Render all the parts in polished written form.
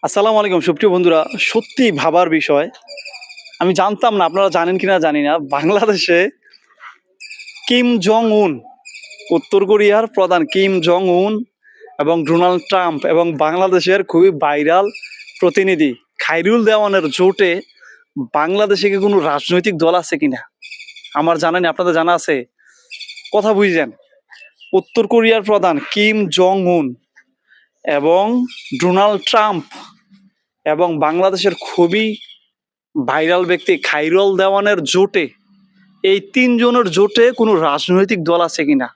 আসসালামু আলাইকুম সুপ্রিয় বন্ধুরা। সত্যি ভাবার বিষয়, আমি জানতাম না, আপনারা জানেন কিনা জানি না, বাংলাদেশে কিম জং উন, উত্তর কোরিয়ার প্রধান কিম জং উন এবং ডোনাল্ড ট্রাম্প এবং বাংলাদেশের খুবই ভাইরাল প্রতিনিধি খায়রুল দেওয়ানের জোটে বাংলাদেশে কি কোনো রাজনৈতিক দল আছে কিনা আমার জানা নেই। আপনাদের জানা আছে? কথা বুঝছেন? উত্তর কোরিয়ার প্রধান কিম জং উন এবং ডোনাল্ড ট্রাম্প এবং বাংলাদেশের খুবই ভাইরাল ব্যক্তি খায়রুল দেওয়ানের জোটে, এই তিনজনের জোটে কোনো রাজনৈতিক দল আছে কিনা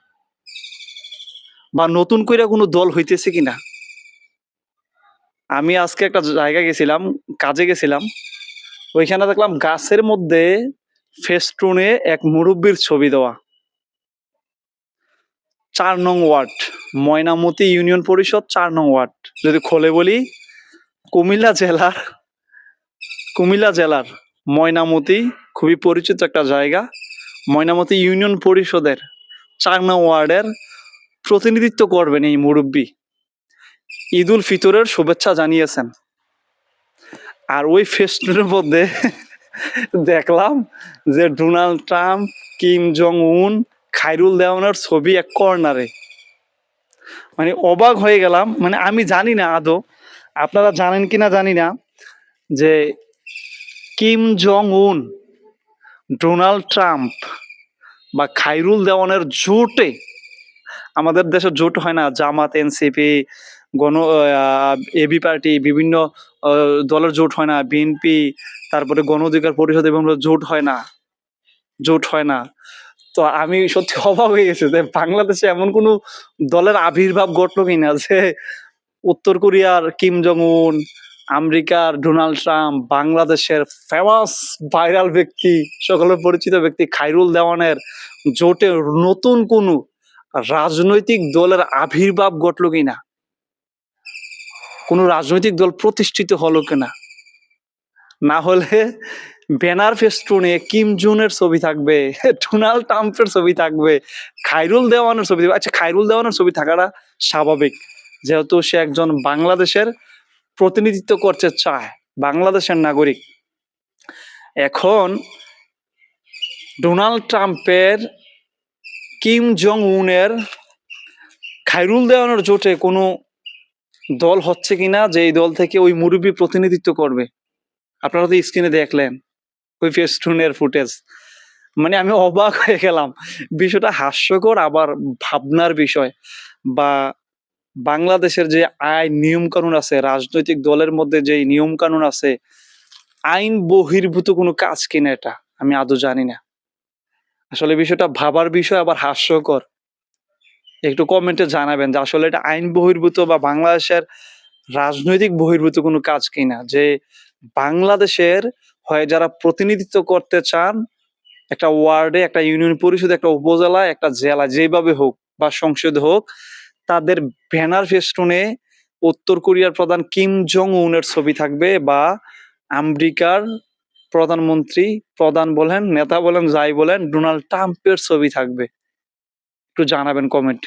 বা নতুন করে কোনো দল হইতেছে কিনা। আমি আজকে একটা জায়গা গেছিলাম, কাজে গেছিলাম, ওইখানে দেখলাম গাছের মধ্যে ফেস্টুনে এক মুরব্বীর ছবি দেওয়া। 4 নং ওয়ার্ড, ময়নামতি ইউনিয়ন পরিষদ 4 নং ওয়ার্ড। যদি খোলে বলি, কুমিল্লা জেলার কুমিল্লা জেলার ময়নামতি, খুবই পরিচিত একটা জায়গা। ময়নামতি ইউনিয়ন পরিষদের 4 নং ওয়ার্ডের প্রতিনিধিত্ব করবেন এই মুরব্বী। ঈদ উল ফিতরের শুভেচ্ছা জানিয়েছেন। আর ওই ফেস্টুনের মধ্যে দেখলাম যে ডোনাল্ড ট্রাম্প, কিম জং উন, খায়রুল দেওয়ানের ছবি এক কর্নারে। মানে অবাক হয়ে গেলাম। মানে আমি জানি না আদৌ আপনারা জানেন কিনা জানি না যে কিম জং উন, ডোনাল্ড ট্রাম্প বা খায়রুল দেওয়ানের জোটে, আমাদের দেশে জোট হয় না, জামাত, এনসিপি, গণ এবি পার্টি, বিভিন্ন দলের জোট হয় না, বিএনপি, তারপরে গণ অধিকার পরিষদ, এবং জোট হয় না। তো আমি সত্যি অবাক হয়ে গেছি যে বাংলাদেশে এমন কোনো দলের আবির্ভাব ঘটলো কিনা যে উত্তর কোরিয়ার কিম জং উন, আমেরিকার ডোনাল্ড ট্রাম্প, বাংলাদেশের ফেমাস ভাইরাল ব্যক্তি, সকলের পরিচিত ব্যক্তি খায়রুল দেওয়ানের জোটে নতুন কোনো রাজনৈতিক দলের আবির্ভাব ঘটলো কিনা, কোনো রাজনৈতিক দল প্রতিষ্ঠিত হলো কিনা। না হলে ব্যানার ফেস্টুনে কিম জুনের ছবি থাকবে, ডোনাল্ড ট্রাম্পের ছবি থাকবে, খায়রুল দেওয়ানের ছবি থাকবে। আচ্ছা, খায়রুল দেওয়ানের ছবি থাকাটা স্বাভাবিক, যেহেতু সে একজন বাংলাদেশের প্রতিনিধিত্ব করতে চায়, বাংলাদেশের নাগরিক। এখন ডোনাল্ড ট্রাম্পের, কিম জং উনের, খায়রুল দেওয়ানের জোটে কোনো দল হচ্ছে কিনা যে এই দল থেকে ওই মুরব্বী প্রতিনিধিত্ব করবে। আপনারা তো স্ক্রিনে দেখলেন ওই ফেস্টুনের ফুটেজ। মানে আমি অবাক হয়ে গেলাম। বিষয়টা হাস্যকর, আবার ভাবনার বিষয়। বা বাংলাদেশের যে আইন নিয়ম কানুন আছে, রাজনৈতিক দলের মধ্যে যে নিয়ম কানুন আছে, আইন বহির্ভূত কোনো কাজ কিনা এটা আমি আদৌ জানি না। আসলে বিষয়টা ভাবার বিষয়, আবার হাস্যকর। একটু কমেন্টে জানাবেন যে আসলে এটা আইন বহির্ভূত বা বাংলাদেশের রাজনৈতিক বহির্ভূত কোনো কাজ কিনা, যে বাংলাদেশের হয় যারা প্রতিনিধিত্ব করতে চান একটা ওয়ার্ডে, একটা ইউনিয়ন পরিষদে, একটা উপজেলায়, একটা জেলা, যেভাবে হোক বা সংসদে হোক, তাদের ব্যানার ফেস্টুনে উত্তর কোরিয়ার প্রধান কিম জং উনের ছবি থাকবে, বা আমেরিকার প্রধানমন্ত্রী, প্রধান বলেন, নেতা বলেন, যাই বলেন, ডোনাল্ড ট্রাম্পের ছবি থাকবে। একটু জানাবেন কমেন্ট।